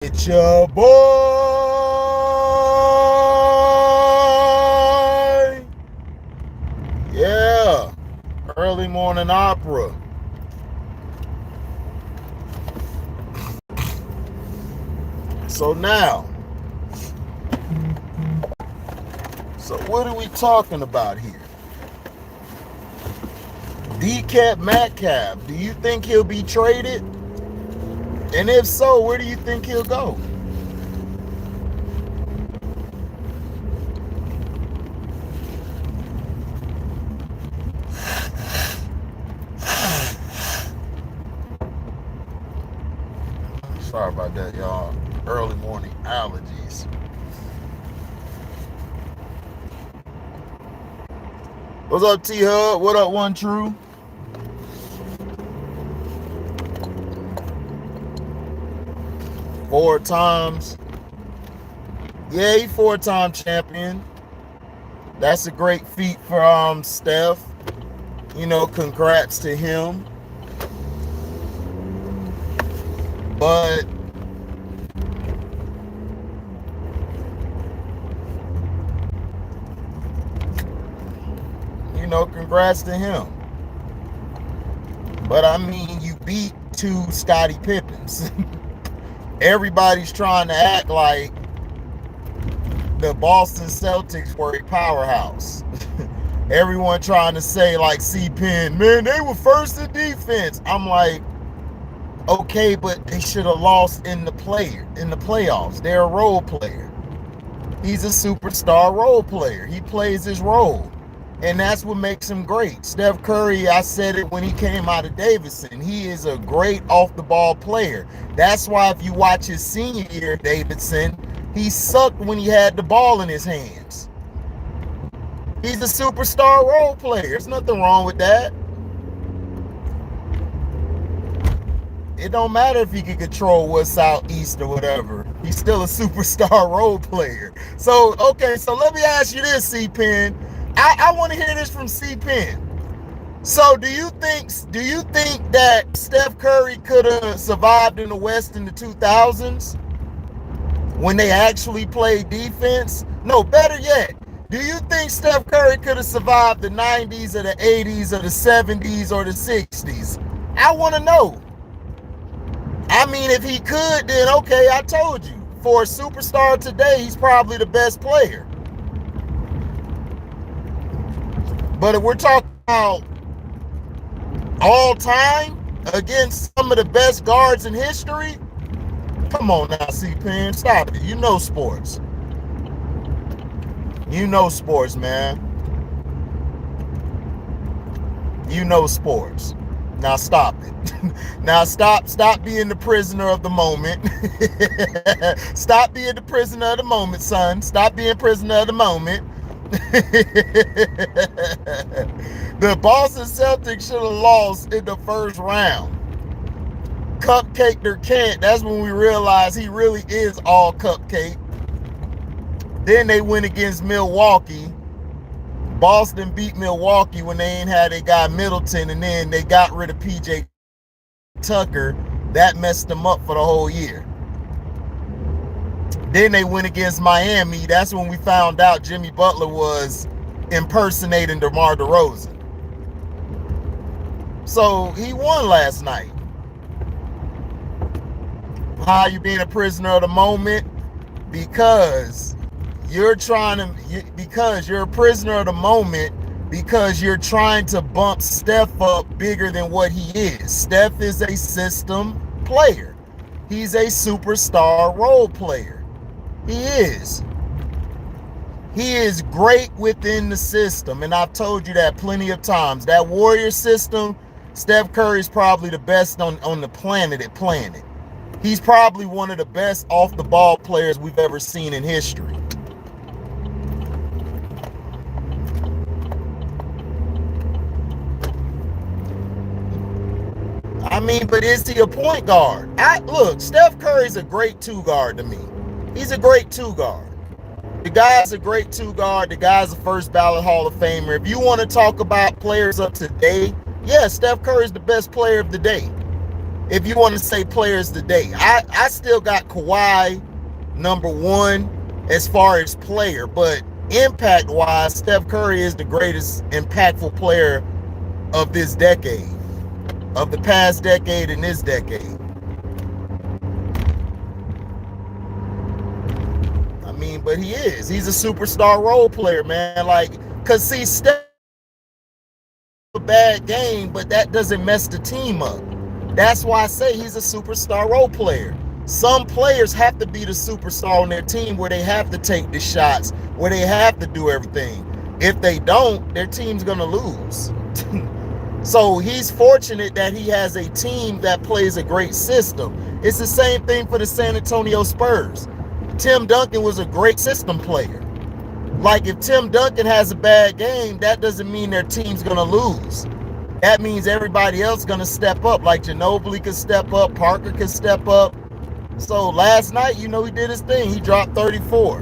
It's your boy, yeah, early morning opera. So now, what are we talking about here? Metcalf, do you think he'll be traded? And if so, where do you think he'll go? Sorry about that, y'all. Early morning allergies. What's up, T-Hub? What up, One True? Four times. Yeah, he four-time champion. That's a great feat for Steph. You know, congrats to him. But you know, congrats to him. But I mean, you beat two Scottie Pippens. Everybody's trying to act like the Boston Celtics were a powerhouse. Everyone trying to say like C-Pen, man, they were first in defense. I'm like, okay, but they should have lost in the playoffs. They're a role player. He's a superstar role player. He plays his role. And that's what makes him great. Steph Curry, I said it when he came out of Davidson. He is a great off-the-ball player. That's why if you watch his senior year at Davidson, he sucked when he had the ball in his hands. He's a superstar role player. There's nothing wrong with that. It don't matter if he can control what's out east or whatever. He's still a superstar role player. So, okay, so let me ask you this, C-Pen. I want to hear this from C-Pen. So do you think that Steph Curry could have survived in the West in the 2000s when they actually played defense? No, better yet, do you think Steph Curry could have survived the 90s or the 80s or the 70s or the 60s? I want to know. I mean, if he could, then okay, I told you. For a superstar today, he's probably the best player. But if we're talking about all time against some of the best guards in history, come on now, C-Pen, stop it. You know sports. You know sports, man. You know sports. Now stop it. Now stop being the prisoner of the moment. Stop being the prisoner of the moment, son. Stop being prisoner of the moment. The Boston Celtics should have lost in the first round. Cupcake their Cant. That's when we realized he really is all cupcake. Then they went against Milwaukee. Boston beat Milwaukee when they ain't had their guy Middleton, and then they got rid of PJ Tucker. That messed them up for the whole year. Then they went against Miami. That's when we found out Jimmy Butler was impersonating DeMar DeRozan. So he won last night. How you being a prisoner of the moment? Because you're a prisoner of the moment because you're trying to bump Steph up bigger than what he is. Steph is a system player. He's a superstar role player. He is. He is great within the system, and I've told you that plenty of times. That Warrior system, Steph Curry is probably the best on the planet at playing it. He's probably one of the best off-the-ball players we've ever seen in history. I mean, but is he a point guard? Look, Steph Curry's a great two guard to me. He's a great two guard. The guy's a great two guard. The guy's a first ballot Hall of Famer. If you want to talk about players of today, yeah, Steph Curry's the best player of the day. if you want to say players today, I still got Kawhi number one as far as player, but impact wise, Steph Curry is the greatest impactful player of this decade, of the past decade and this decade. I mean, but he is. He's a superstar role player, man. Like, cause see, Steph a bad game, but that doesn't mess the team up. That's why I say he's a superstar role player. Some players have to be the superstar on their team where they have to take the shots, where they have to do everything. If they don't, their team's gonna lose. So he's fortunate that he has a team that plays a great system. It's the same thing for the San Antonio Spurs. Tim Duncan was a great system player. Like, if Tim Duncan has a bad game, that doesn't mean their team's gonna lose. That means everybody else gonna step up. Like Ginobili could step up, Parker could step up. So last night, he did his thing. He dropped 34.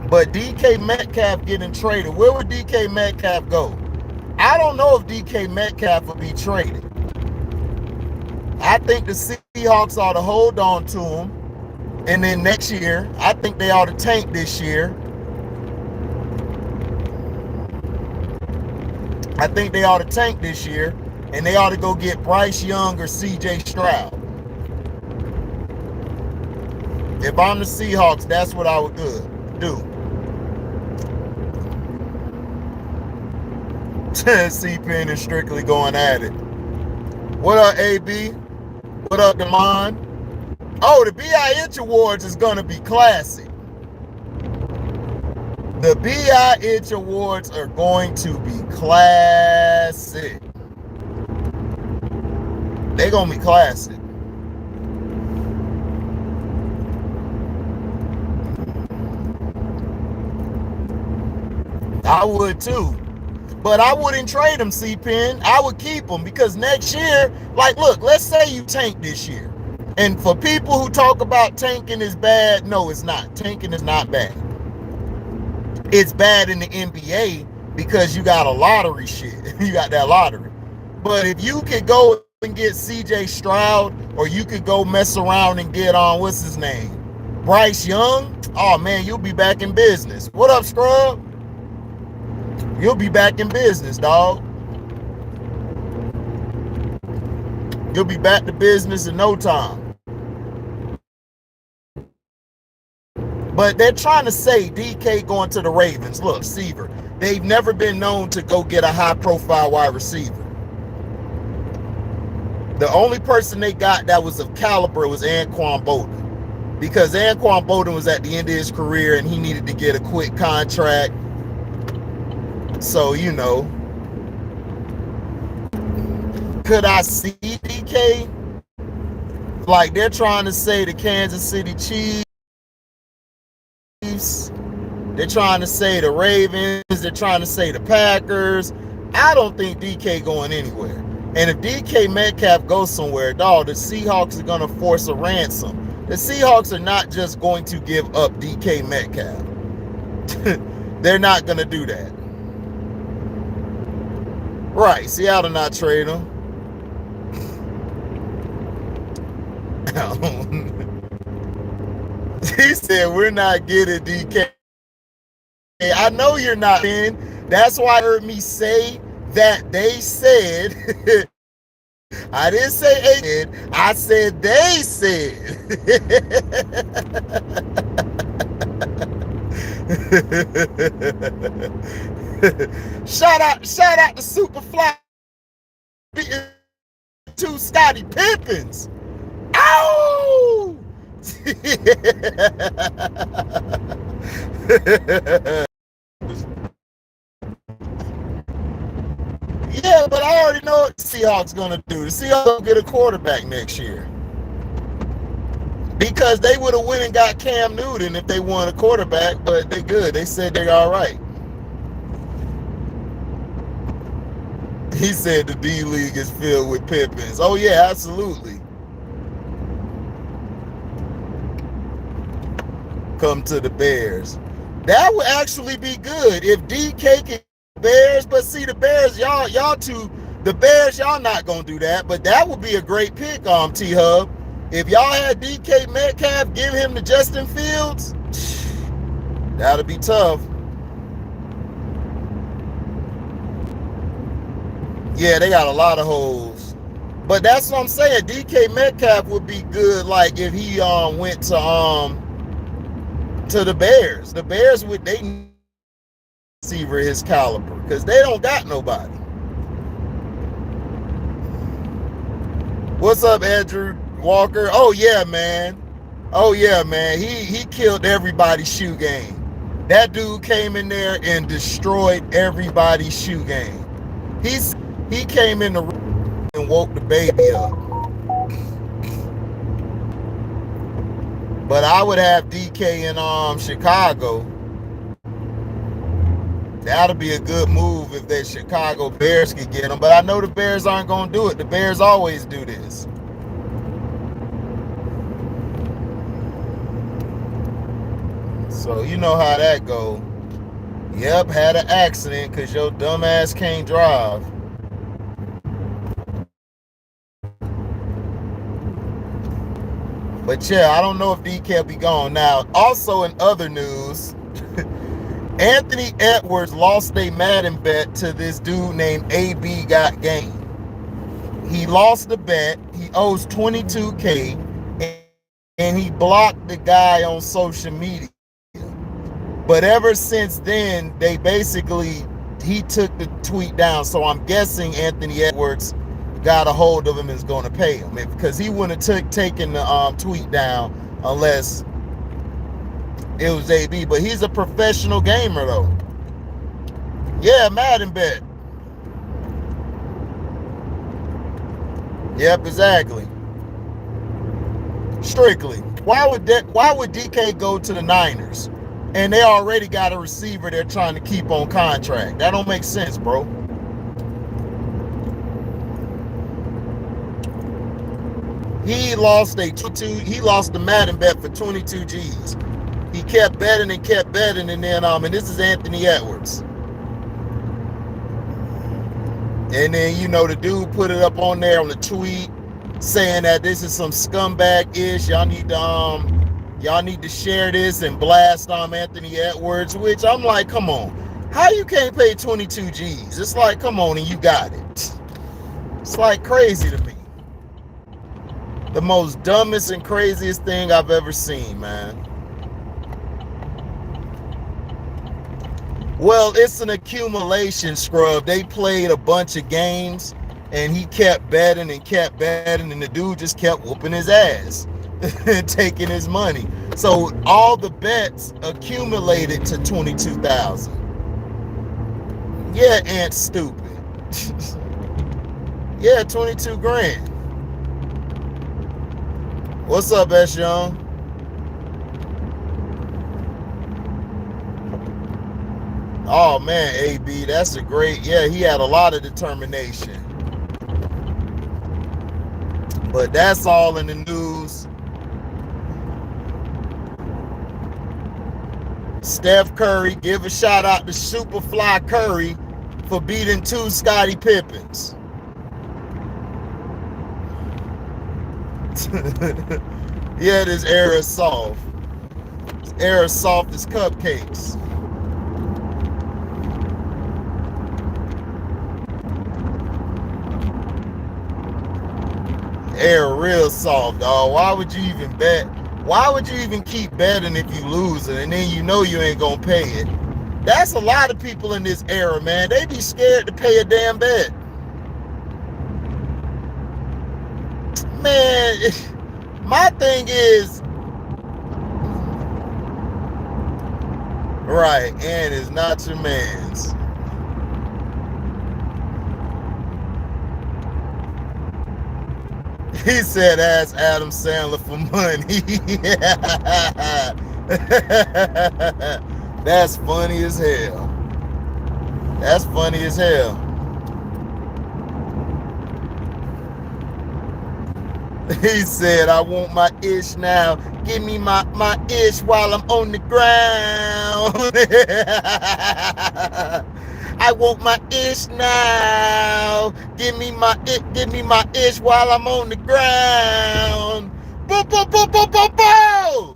But DK Metcalf getting traded. Where would DK Metcalf go? I don't know if DK Metcalf will be traded. I think the Seahawks ought to hold on to him. And then next year, I think they ought to tank this year. I think they ought to tank this year. And they ought to go get Bryce Young or CJ Stroud. If I'm the Seahawks, that's what I would do. C-Pen is strictly going at it. What up, AB? What up, Demond? Oh, the BIH Awards is going to be classic. The BIH Awards are going to be classic. They're going to be classic. I would too. But I wouldn't trade him, C-Pen. I would keep him because next year, like, look, let's say you tank this year. And for people who talk about tanking is bad, no, it's not. Tanking is not bad. It's bad in the NBA because you got a lottery shit. You got that lottery. But if you could go and get CJ Stroud, or you could go mess around and get on, what's his name? Bryce Young, oh man, you'll be back in business. What up, Scrub? You'll be back in business, dog. You'll be back to business in no time. But they're trying to say DK going to the Ravens. Look, receiver. They've never been known to go get a high-profile wide receiver. The only person they got that was of caliber was Anquan Bolden. Because Anquan Bolden was at the end of his career and he needed to get a quick contract. So, could I see DK? Like, they're trying to say the Kansas City Chiefs. They're trying to say the Ravens. They're trying to say the Packers. I don't think DK going anywhere. And if DK Metcalf goes somewhere, dog, the Seahawks are going to force a ransom. The Seahawks are not just going to give up DK Metcalf. They're not going to do that. Right, Seattle not trade him. He said, we're not getting DK. I know you're not in. That's why I heard me say that they said. I didn't say they did. I said they said. Shout out to Superfly to Scottie Pippins. Ow! Yeah, but I already know what the Seahawks gonna do. The Seahawks will get a quarterback next year. Because they would have went and got Cam Newton if they won a quarterback, but they good. They said they're all right. He said the D League is filled with Pippins. Oh yeah, absolutely. Come to the Bears. That would actually be good if DK can Bears, but see the Bears, y'all too The Bears, y'all not gonna do that, but that would be a great pick, T-Hub. If y'all had DK Metcalf, give him to Justin Fields, that'll be tough. Yeah, they got a lot of holes. But that's what I'm saying. DK Metcalf would be good, like if he went to the Bears. The Bears would they receiver his caliber because they don't got nobody. What's up, Andrew Walker? Oh yeah, man. Oh yeah, man. He killed everybody's shoe game. That dude came in there and destroyed everybody's shoe game. He came in the room and woke the baby up. But I would have DK in Chicago. That'll be a good move if the Chicago Bears could get him. But I know the Bears aren't going to do it. The Bears always do this. So you know how that go. Yep, had an accident because your dumb ass can't drive. But yeah, I don't know if DK will be gone. Now, also in other news, Anthony Edwards lost a Madden bet to this dude named AB Got Game. He lost the bet. He owes $22K, and he blocked the guy on social media. But ever since then, he took the tweet down. So I'm guessing Anthony Edwards got a hold of him and is going to pay him, because he wouldn't have taken the tweet down unless it was AB. But he's a professional gamer though. Yeah, Madden bet. Yep, exactly. Strictly. Why would DK go to the Niners? And they already got a receiver they're trying to keep on contract. That don't make sense, bro. He lost the Madden bet for 22 G's. He kept betting and then and this is Anthony Edwards. And then the dude put it up on there on the tweet saying that this is some scumbag ish. Y'all need to share this and blast Anthony Edwards, which I'm like, come on. How you can't pay 22 G's? It's like, come on, and you got it. It's like crazy to me. The most dumbest and craziest thing I've ever seen, man. Well, it's an accumulation, scrub. They played a bunch of games, and he kept betting, and the dude just kept whooping his ass and taking his money. So all the bets accumulated to 22,000. Yeah, Ant's stupid. Yeah, 22 grand. What's up, S. Young? Oh man, AB, that's a great, yeah, he had a lot of determination. But that's all in the news. Steph Curry, give a shout out to Superfly Curry for beating 2 Scottie Pippens. Yeah, this air is soft. This air is soft as cupcakes. Air real soft, dog. Why would you even bet? Why would you even keep betting if you lose it and then you ain't gonna pay it? That's a lot of people in this era, man. They be scared to pay a damn bet. Man, my thing is, right, and it's not your man's. He said, ask Adam Sandler for money. That's funny as hell. That's funny as hell. He said, I want my ish now. Give me my ish while I'm on the ground. I want my ish now. Give me my ish while I'm on the ground. Boo, boo, boo, boo, boo, boo.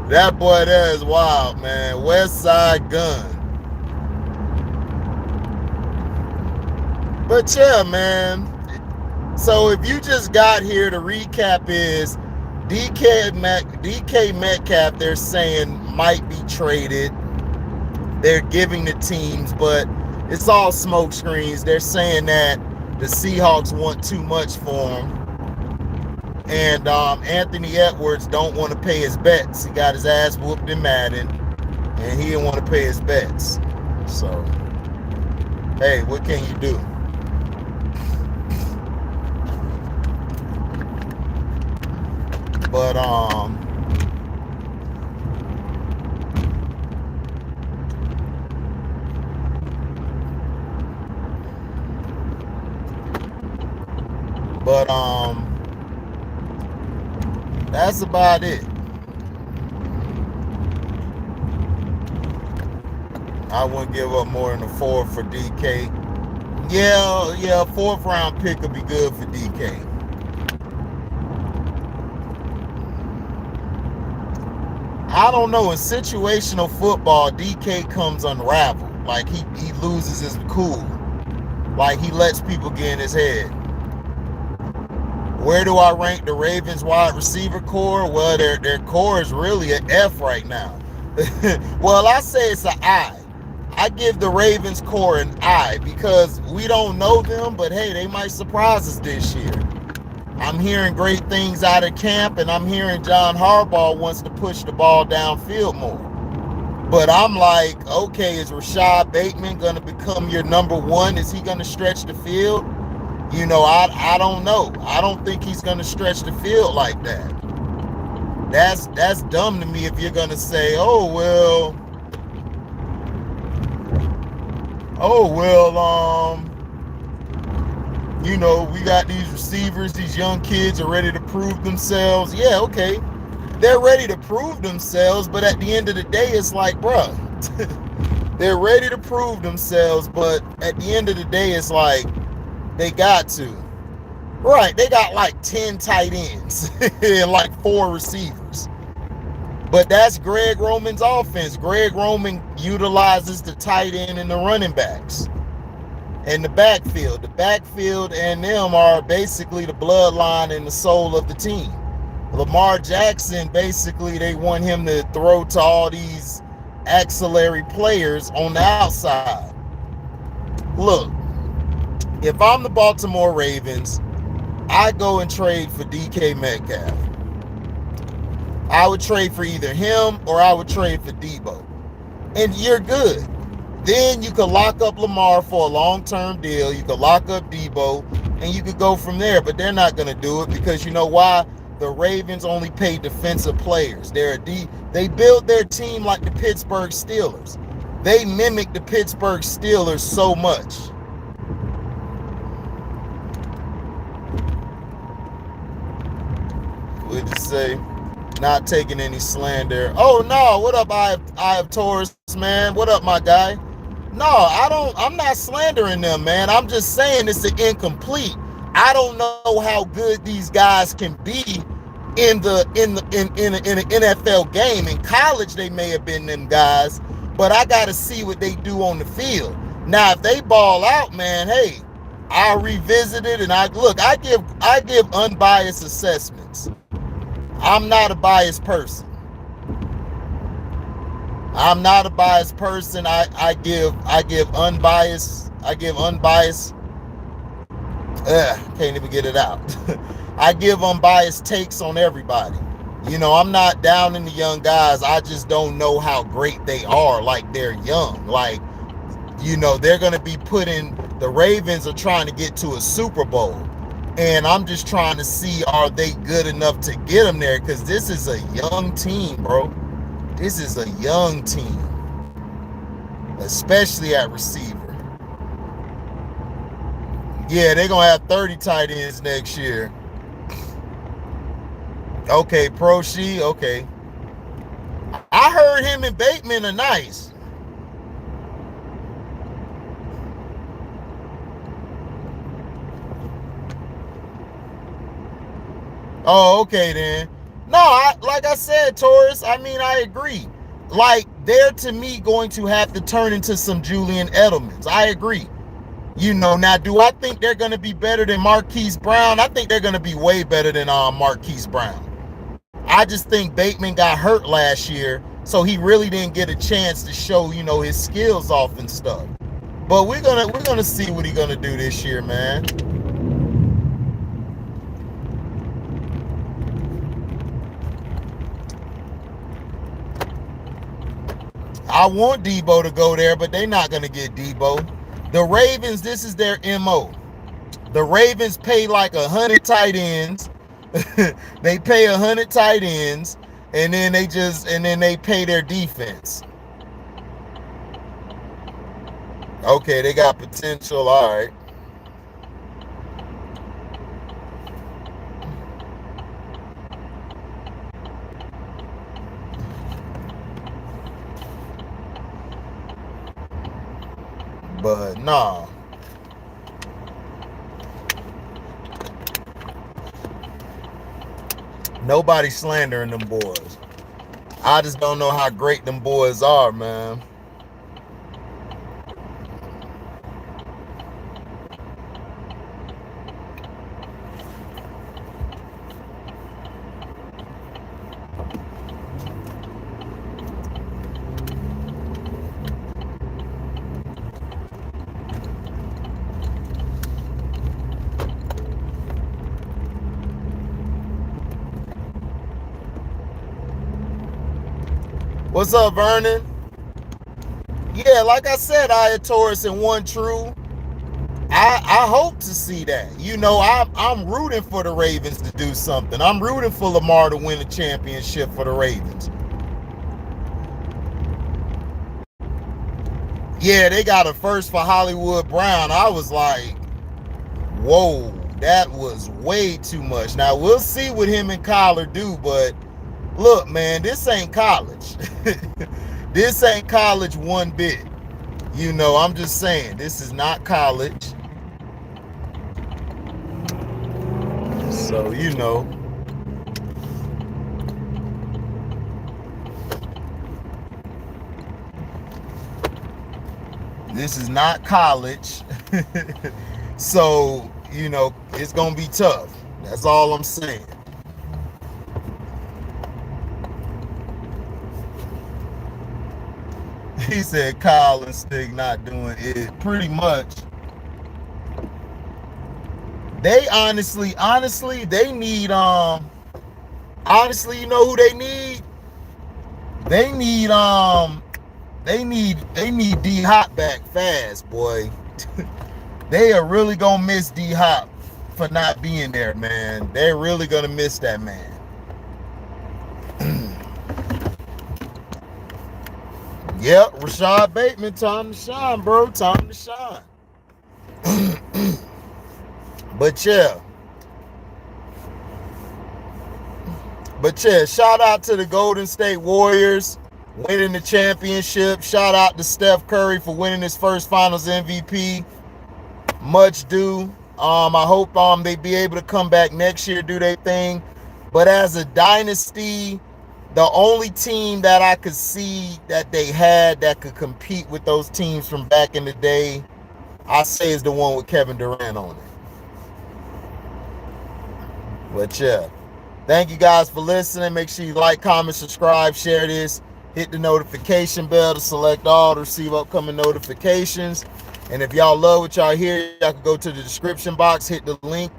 That boy there is wild, man. West Side Gun. But yeah, man. So if you just got here, the recap is DK Metcalf, they're saying might be traded. They're giving the teams, but it's all smoke screens. They're saying that the Seahawks want too much for him. And Anthony Edwards don't want to pay his bets. He got his ass whooped in Madden, and he didn't want to pay his bets. So, hey, what can you do? But that's about it. I wouldn't give up more than a 4 for DK. Yeah, 4th round pick would be good for DK. I don't know. In situational football, DK comes unraveled. Like he loses his cool. Like he lets people get in his head. Where do I rank the Ravens wide receiver core? Well, their core is really an F right now. Well, I say it's an I. I give the Ravens core an I because we don't know them, but hey, they might surprise us this year. I'm hearing great things out of camp, and I'm hearing John Harbaugh wants to push the ball downfield more. But I'm like, okay, is Rashad Bateman going to become your number 1? Is he going to stretch the field? You know, I don't know. I don't think he's going to stretch the field like that. That's dumb to me if you're going to say, oh, well, you know, we got these receivers, these young kids are ready to prove themselves. Yeah, okay. They're ready to prove themselves, but at the end of the day, it's like, bruh, they're ready to prove themselves, but at the end of the day, it's like, they got to. Right, they got like 10 tight ends and like 4 receivers. But that's Greg Roman's offense. Greg Roman utilizes the tight end and the running backs and the backfield. The backfield and them are basically the bloodline and the soul of the team. Lamar Jackson, basically, they want him to throw to all these auxiliary players on the outside. Look, if I'm the Baltimore Ravens, I go and trade for DK Metcalf. I would trade for either him or I would trade for Debo. And you're good. Then you could lock up Lamar for a long-term deal. You could lock up Debo, and you could go from there. But they're not going to do it because you know why? The Ravens only pay defensive players. They build their team like the Pittsburgh Steelers. They mimic the Pittsburgh Steelers so much. What did you say? Not taking any slander. Oh no, what up, I have Taurus, man? What up, my guy? No, I'm not slandering them, man. I'm just saying it's an incomplete. I don't know how good these guys can be in an NFL game. In college, they may have been them guys, but I got to see what they do on the field. Now, if they ball out, man, hey, I'll revisit it and I give unbiased assessments. I'm not a biased person. I give unbiased. Can't even get it out. I give unbiased takes on everybody. You know, I'm not down in the young guys. I just don't know how great they are. Like, they're young. Like, you know, they're going to be the Ravens are trying to get to a Super Bowl. And I'm just trying to see, are they good enough to get them there? Because this is a young team, bro. This is a young team. Especially at receiver. Yeah, they're going to have 30 tight ends next year. Okay, Pro She, okay. I I heard him and Bateman are nice. Oh, okay then. No, like I said, Taurus, I mean, I agree. Like, they're, to me, going to have to turn into some Julian Edelmans. I agree. Now, do I think they're going to be better than Marquise Brown? I think they're going to be way better than Marquise Brown. I just think Bateman got hurt last year, so he really didn't get a chance to show, his skills off and stuff. But we're gonna see what he's gonna do this year, man. I want Debo to go there, but they're not gonna get Debo. The Ravens, this is their MO. The Ravens pay like 100 tight ends. They pay 100 tight ends, and then they pay their defense. Okay, they got potential. All right. But nah. Nobody slandering them boys. I just don't know how great them boys are, man. What's up, Vernon? Yeah, like I said, I had Taurus in one true. I hope to see that. I'm rooting for the Ravens to do something. I'm rooting for Lamar to win a championship for the Ravens. Yeah, they got a first for Hollywood Brown. I was like, whoa, that was way too much. Now, we'll see what him and Kyler do, but look, man, this ain't college. This ain't college one bit. I'm just saying, this is not college. So, this is not college. So, it's going to be tough. That's all I'm saying. He said Kyle and Stig not doing it. Pretty much. They honestly, they need honestly, you know who they need? They need D Hop back fast, boy. They are really gonna miss D Hop for not being there, man. They're really gonna miss that man. Yep, Rashad Bateman, time to shine, bro. Time to shine. But yeah, shout out to the Golden State Warriors winning the championship. Shout out to Steph Curry for winning his first Finals MVP. Much due. I hope they be able to come back next year, do their thing. But as a dynasty, the only team that I could see that they had that could compete with those teams from back in the day, I say is the one with Kevin Durant on it. But yeah, thank you guys for listening. Make sure you like, comment, subscribe, share this. Hit the notification bell to select all to receive upcoming notifications. And if y'all love what y'all hear, y'all can go to the description box, hit the link,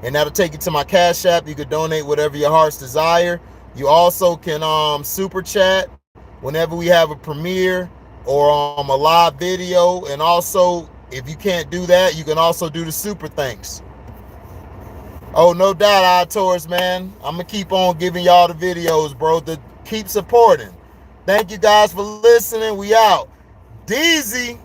and that'll take you to my Cash App. You can donate whatever your heart's desire. You also can super chat whenever we have a premiere or a live video. And also, if you can't do that, you can also do the super thanks. Oh, no doubt, Taurus, man. I'm going to keep on giving y'all the videos, bro. Keep supporting. Thank you guys for listening. We out. Deezy.